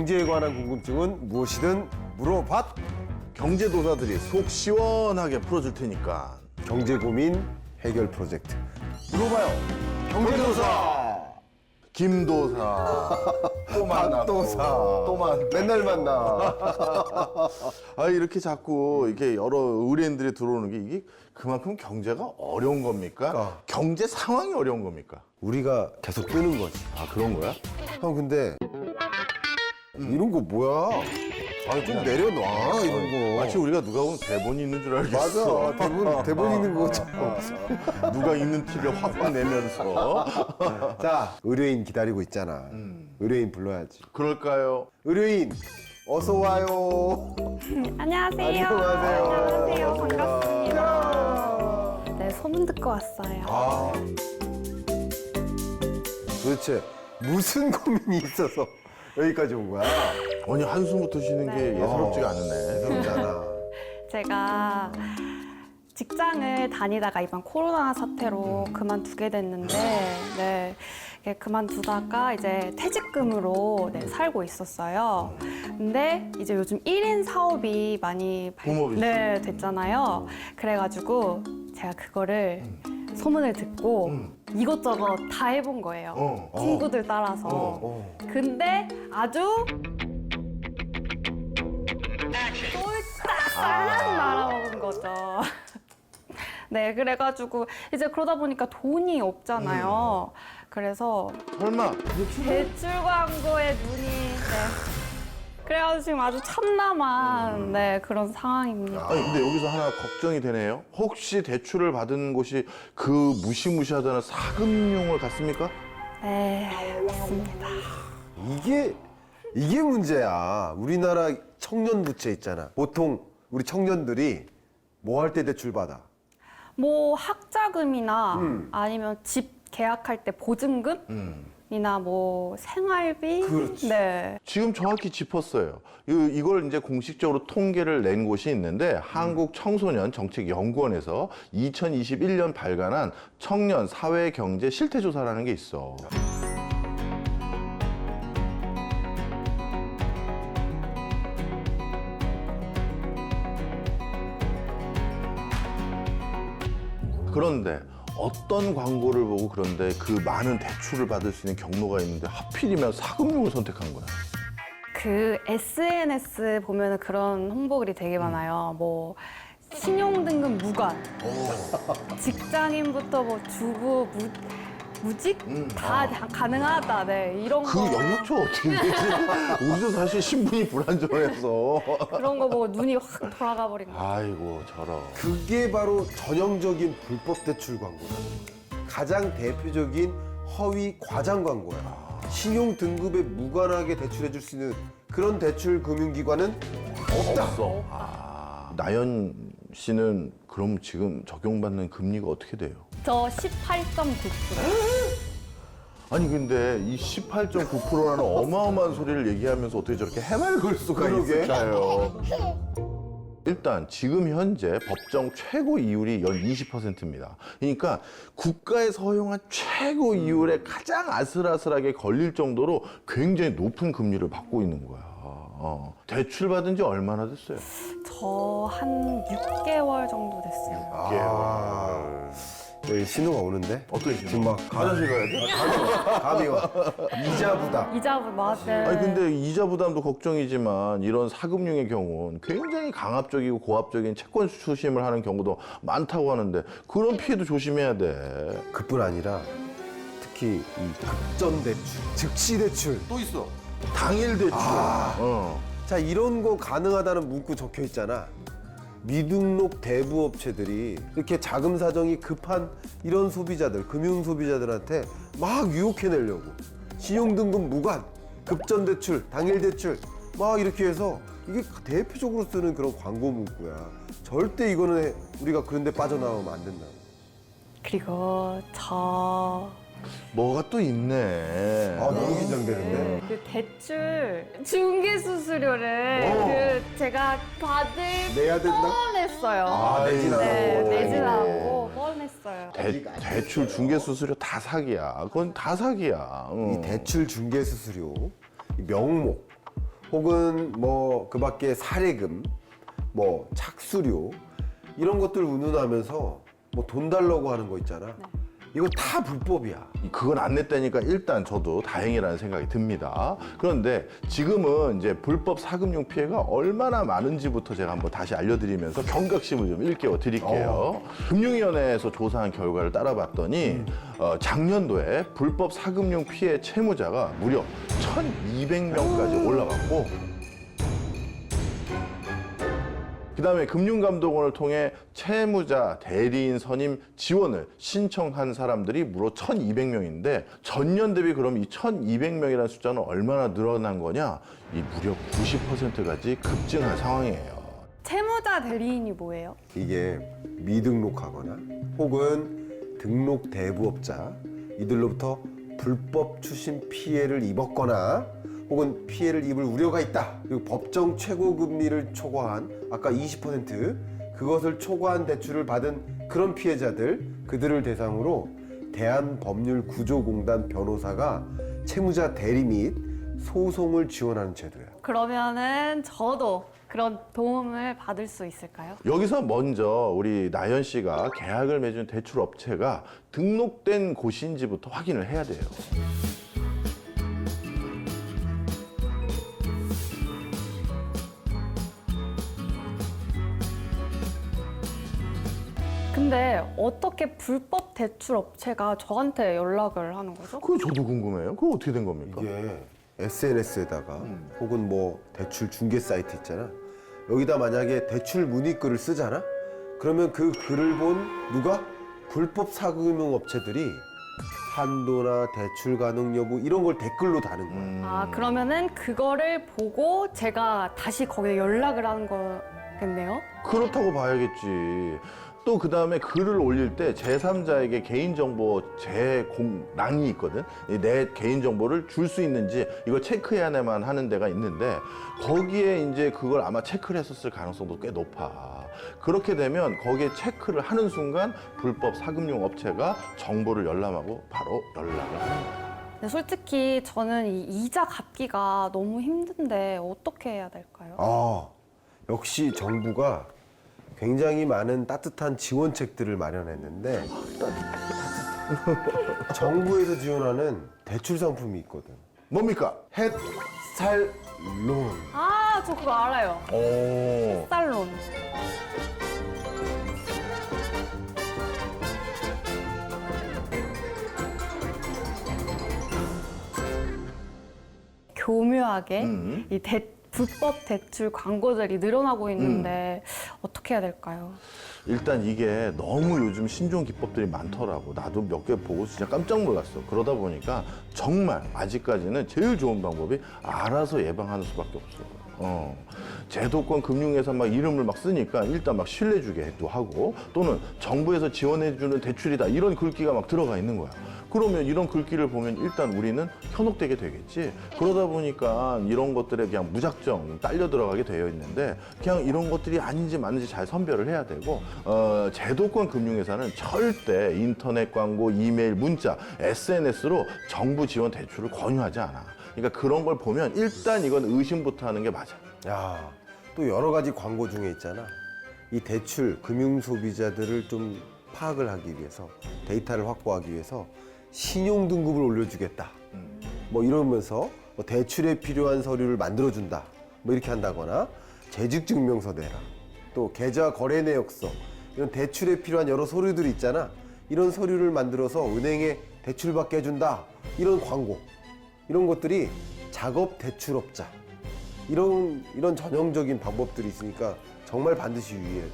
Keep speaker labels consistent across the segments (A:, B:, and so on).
A: 경제에 관한 궁금증은 무엇이든 물어봤.
B: 경제도사들이 속 시원하게 풀어줄 테니까.
A: 경제 고민 해결 프로젝트. 물어봐요. 경제도사.
B: 김도사. 또 만나.
A: 밥도사.
B: 또 만나.
A: 맨날 만나.
B: 아, 이렇게 자꾸 이렇게 여러 의뢰인들이 들어오는 게 이게 그만큼 경제가 어려운 겁니까? 경제 상황이 어려운 겁니까?
A: 우리가 계속 뜨는 거지.
B: 아, 그런 거야?
A: 형 근데 이런 거 뭐야? 아, 좀 내려놔 이런 거.
B: 마치 우리가 누가 보면 대본이 있는 줄 알겠어.
A: 맞아. 대본 있는 거처럼.
B: 누가 있는 TV에 확 내면서.
A: 자, 의뢰인 기다리고 있잖아. 의뢰인 불러야지.
B: 그럴까요?
A: 의뢰인 어서 와요.
C: 안녕하세요.
A: 안녕하세요.
C: 반갑습니다. 네, 소문 듣고 왔어요.
A: 아, 도대체 무슨 고민이 있어서 여기까지 온 거야?
B: 아니, 한숨부터 쉬는 게
C: 네.
B: 예사롭지가 않으네.
A: 그러잖아.
C: 제가 직장을 다니다가 이번 코로나 사태로 그만두게 됐는데, 네, 이게 그만두다가 이제 퇴직금으로 네, 살고 있었어요. 근데 이제 요즘 1인 사업이 많이
B: 붐업이지.
C: 네, 됐잖아요. 그래가지고 제가 그거를 소문을 듣고 이것저것 다 해본 거예요. 친구들 따라서. 근데 아주 쫄딱 말아먹은 거죠. 네, 그래가지고 이제 그러다 보니까 돈이 없잖아요. 그래서
B: 설마
C: 대출 광고에 눈이 그래가지고 지금 아주 참담한 네, 그런 상황입니다.
B: 아니 근데 여기서 하나 걱정이 되네요. 혹시 대출을 받은 곳이 그 무시무시하다는 사금융을 갔습니까?
C: 네, 맞습니다.
A: 이게 문제야. 우리나라 청년 부채 있잖아. 보통 우리 청년들이 뭐 할 때 대출 받아?
C: 뭐 학자금이나 아니면 집 계약할 때 보증금이나 뭐 생활비.
A: 그렇지.
C: 네.
B: 지금 정확히 짚었어요. 이걸 이제 공식적으로 통계를 낸 곳이 있는데 한국청소년정책연구원에서 2021년 발간한 청년 사회경제 실태조사라는 게 있어. 그런데 어떤 광고를 보고 그런데 그 많은 대출을 받을 수 있는 경로가 있는데 하필이면 사금융을 선택한 거야.
C: 그 SNS 보면은 그런 홍보글이 되게 많아요. 뭐 신용등급 무관, 직장인부터 뭐 주부, 무직 다 가능하다. 네, 이런
B: 그
C: 거
B: 연락처 어떻게 되지? 우리도 사실 신분이 불안정해서.
C: 그런 거 보고 눈이 확 돌아가 버린 거.
B: 아이고 저런.
A: 그게 바로 전형적인 불법 대출 광고다. 가장 대표적인 허위 과장 광고야. 신용 등급에 무관하게 대출해 줄 수 있는 그런 대출 금융기관은 없다.
B: 없어. 나연 씨는 그럼 지금 적용받는 금리가 어떻게 돼요?
C: 저 18.9%.
B: 아니 근데 이 18.9%라는 어마어마한 소리를 얘기하면서 어떻게 저렇게 해맑을 수가
A: 그러게.
B: 있을까요? 일단 지금 현재 법정 최고 이율이 연 20%입니다. 그러니까 국가에서 허용한 최고 이율에 가장 아슬아슬하게 걸릴 정도로 굉장히 높은 금리를 받고 있는 거야. 대출 받은 지 얼마나 됐어요?
C: 저 한 6개월 정도 됐어요.
A: 여기 신호가 오는데?
B: 어떤 식으로?
A: 지금 막
B: 화장실 가야 돼?
A: 감이 와. 이자 부담.
C: 이자부 맞아요.
B: 아니 근데 이자 부담도 걱정이지만 이런 사금융의 경우는 굉장히 강압적이고 고압적인 채권 수심을 하는 경우도 많다고 하는데 그런 피해도 조심해야 돼.
A: 그뿐 아니라 특히 이 급전 대출, 즉시 대출.
B: 또 있어. 당일 대출.
A: 자, 이런 거 가능하다는 문구 적혀 있잖아. 미등록 대부업체들이 이렇게 자금 사정이 급한 이런 소비자들, 금융 소비자들한테 막 유혹해내려고 신용등급 무관, 급전대출, 당일대출 막 이렇게 해서 이게 대표적으로 쓰는 그런 광고 문구야. 절대 이거는 우리가 그런 데 빠져나오면 안 된다고.
C: 그리고 저
B: 뭐가 또 있네.
A: 너무 긴장되는데.
C: 그 대출 중개 수수료를 그 제가 받을
A: 내야 된다?
C: 뻔했어요.
A: 내진 않아.
C: 네, 내진
A: 아이고.
C: 않고 뻔했어요.
B: 대출 중개 수수료 다 사기야. 그건 다 사기야.
A: 이 대출 중개 수수료 이 명목 혹은 뭐 그 밖에 사례금, 뭐 착수료 이런 것들 운운하면서 뭐 돈 달라고 하는 거 있잖아. 이거 다 불법이야.
B: 그건 안 냈다니까 일단 저도 다행이라는 생각이 듭니다. 그런데 지금은 이제 불법 사금융 피해가 얼마나 많은지부터 제가 한번 다시 알려드리면서 경각심을 좀 일깨워 드릴게요. 금융위원회에서 조사한 결과를 따라봤더니 작년도에 불법 사금융 피해 채무자가 무려 1,200명까지 올라갔고 그다음에 금융감독원을 통해 채무자 대리인 선임 지원을 신청한 사람들이 무려 1,200명인데 전년 대비 그럼 이 1,200명이라는 숫자는 얼마나 늘어난 거냐? 이 무려 90%까지 급증한 상황이에요.
C: 채무자 대리인이 뭐예요?
A: 이게 미등록하거나 혹은 등록 대부업자 이들로부터 불법 추심 피해를 입었거나 혹은 피해를 입을 우려가 있다. 그리고 법정 최고 금리를 초과한 아까 20% 그것을 초과한 대출을 받은 그런 피해자들 그들을 대상으로 대한법률구조공단 변호사가 채무자 대리 및 소송을 지원하는 제도야.
C: 그러면은 저도 그런 도움을 받을 수 있을까요?
B: 여기서 먼저 우리 나연 씨가 계약을 맺은 대출 업체가 등록된 곳인지부터 확인을 해야 돼요.
C: 근데 어떻게 불법 대출 업체가 저한테 연락을 하는 거죠?
B: 그거 저도 궁금해요. 그거 어떻게 된 겁니까?
A: 이게 SNS에다가 혹은 뭐 대출 중개 사이트 있잖아. 여기다 만약에 대출 문의글을 쓰잖아. 그러면 그 글을 본 누가? 불법 사금융 업체들이 한도나 대출 가능 여부 이런 걸 댓글로 다는 거야.
C: 아, 그러면은 그거를 보고 제가 다시 거기에 연락을 하는 거겠네요?
B: 그렇다고 봐야겠지. 또 그 다음에 글을 올릴 때 제3자에게 개인정보 재공란이 있거든. 내 개인정보를 줄 수 있는지 이걸 체크해야만 하는 데가 있는데 거기에 이제 그걸 아마 체크를 했었을 가능성도 꽤 높아. 그렇게 되면 거기에 체크를 하는 순간 불법 사금융 업체가 정보를 열람하고 바로 연락을 하는 거야.
C: 근데 솔직히 저는 이 이자 갚기가 너무 힘든데 어떻게 해야 될까요?
A: 아, 역시 정부가 굉장히 많은 따뜻한 지원책들을 마련했는데 정부에서 지원하는 대출 상품이 있거든.
B: 뭡니까?
A: 햇살론.
C: 아, 저 그거 알아요.
B: 오.
C: 살론. 교묘하게 이 불법 대출 광고들이 늘어나고 있는데 어떻게 해야 될까요?
B: 일단 이게 너무 요즘 신종 기법들이 많더라고. 나도 몇 개 보고 진짜 깜짝 놀랐어. 그러다 보니까 정말 아직까지는 제일 좋은 방법이 알아서 예방하는 수밖에 없어. 제도권 금융회사 막 이름을 막 쓰니까 일단 막 신뢰 주게도 하고 또는 정부에서 지원해주는 대출이다 이런 글귀가 막 들어가 있는 거야. 그러면 이런 글귀를 보면 일단 우리는 현혹되게 되겠지. 그러다 보니까 이런 것들에 그냥 무작정 딸려 들어가게 되어 있는데 그냥 이런 것들이 아닌지 맞는지 잘 선별을 해야 되고 제도권 금융회사는 절대 인터넷 광고, 이메일, 문자, SNS로 정부 지원 대출을 권유하지 않아. 그러니까 그런 걸 보면 일단 이건 의심부터 하는 게 맞아.
A: 야, 또 여러 가지 광고 중에 있잖아. 이 대출, 금융 소비자들을 좀 파악을 하기 위해서 데이터를 확보하기 위해서 신용 등급을 올려주겠다. 뭐 이러면서 뭐 대출에 필요한 서류를 만들어준다. 뭐 이렇게 한다거나 재직 증명서 내라. 또 계좌 거래 내역서 이런 대출에 필요한 여러 서류들이 있잖아. 이런 서류를 만들어서 은행에 대출받게 해준다. 이런 광고. 이런 것들이 작업 대출업자. 이런 전형적인 방법들이 있으니까 정말 반드시 유의해야 돼.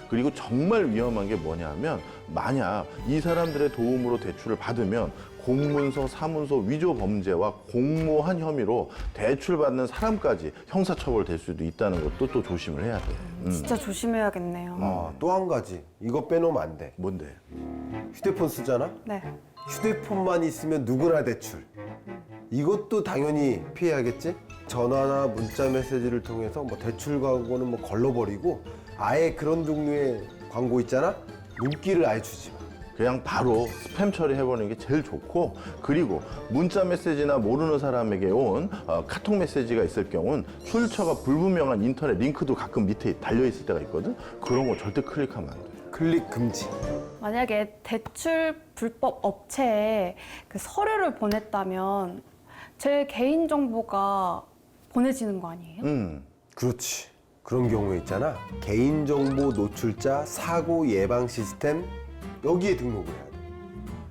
B: 그리고 정말 위험한 게 뭐냐면 만약 이 사람들의 도움으로 대출을 받으면 공문서, 사문서 위조 범죄와 공모한 혐의로 대출받는 사람까지 형사처벌될 수도 있다는 것도 또 조심을 해야 돼.
C: 진짜 조심해야겠네요.
A: 아, 또 한 가지. 이거 빼놓으면 안 돼.
B: 뭔데?
A: 휴대폰 쓰잖아?
C: 네.
A: 휴대폰만 있으면 누구나 대출. 이것도 당연히 피해야겠지? 전화나 문자 메시지를 통해서 뭐 대출 광고는 뭐 걸러버리고 아예 그런 종류의 광고 있잖아? 눈길을 아예 주지 마.
B: 그냥 바로 스팸 처리해보는 게 제일 좋고, 그리고 문자 메시지나 모르는 사람에게 온 카톡 메시지가 있을 경우는 출처가 불분명한 인터넷 링크도 가끔 밑에 달려있을 때가 있거든. 그런 거 절대 클릭하면 안 돼.
A: 클릭 금지.
C: 만약에 대출 불법 업체에 그 서류를 보냈다면 제 개인 정보가 보내지는 거 아니에요?
A: 그렇지. 그런 경우에 있잖아. 개인정보 노출자 사고 예방 시스템 여기에 등록을 해야 돼.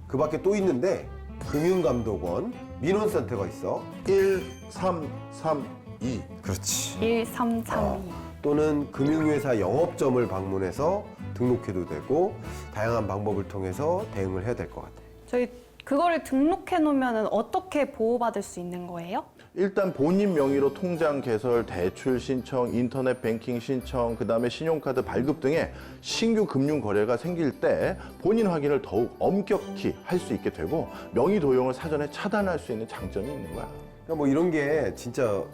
A: 그 밖에 또 있는데 금융감독원 민원센터가 있어.
B: 1332.
A: 그렇지.
C: 1332.
A: 또는 금융회사 영업점을 방문해서 등록해도 되고 다양한 방법을 통해서 대응을 해야 될 것 같아.
C: 저희 그거를 등록해 놓으면 어떻게 보호받을 수 있는 거예요?
B: 일단 본인 명의로 통장 개설, 대출 신청, 인터넷 뱅킹 신청, 그다음에 신용카드 발급 등의 신규 금융 거래가 생길 때 본인 확인을 더욱 엄격히 할 수 있게 되고 명의 도용을 사전에 차단할 수 있는 장점이 있는 거야.
A: 그러니까 뭐 이런 게 진짜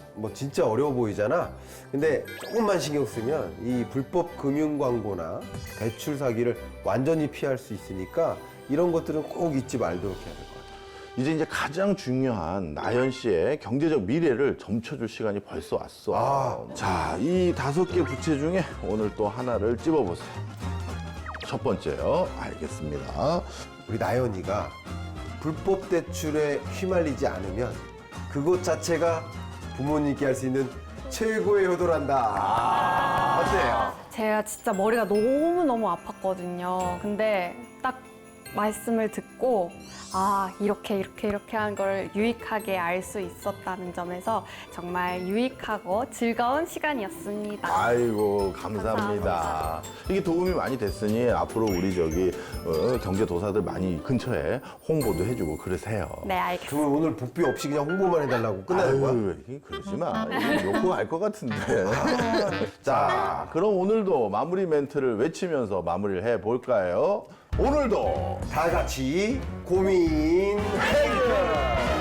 A: 어려워 보이잖아. 근데 조금만 신경 쓰면 이 불법 금융 광고나 대출 사기를 완전히 피할 수 있으니까 이런 것들은 꼭 잊지 말도록 해야 될 것 같아.
B: 이제 가장 중요한 나연 씨의 경제적 미래를 점쳐줄 시간이 벌써 왔어. 자, 이 5개 부채 중에 오늘 또 하나를 찝어보세요. 첫 번째요. 알겠습니다.
A: 우리 나연이가 불법 대출에 휘말리지 않으면 그것 자체가 부모님께 할 수 있는 최고의 효도란다. 어때요?
C: 제가 진짜 머리가 너무너무 아팠거든요. 근데 딱 말씀을 듣고 이렇게 한 걸 유익하게 알 수 있었다는 점에서 정말 유익하고 즐거운 시간이었습니다.
B: 아이고, 감사합니다. 이게 도움이 많이 됐으니 앞으로 우리 경제도사들 많이 근처에 홍보도 해주고 그러세요.
C: 네, 알겠습니다.
A: 그러면 오늘 복비 없이 그냥 홍보만 해달라고 끝나는 거야?
B: 아유, 그러지 마. 이거 욕구 알 것 같은데. 자, 그럼 오늘도 마무리 멘트를 외치면서 마무리를 해볼까요? 오늘도
A: 다 같이 고민 해결!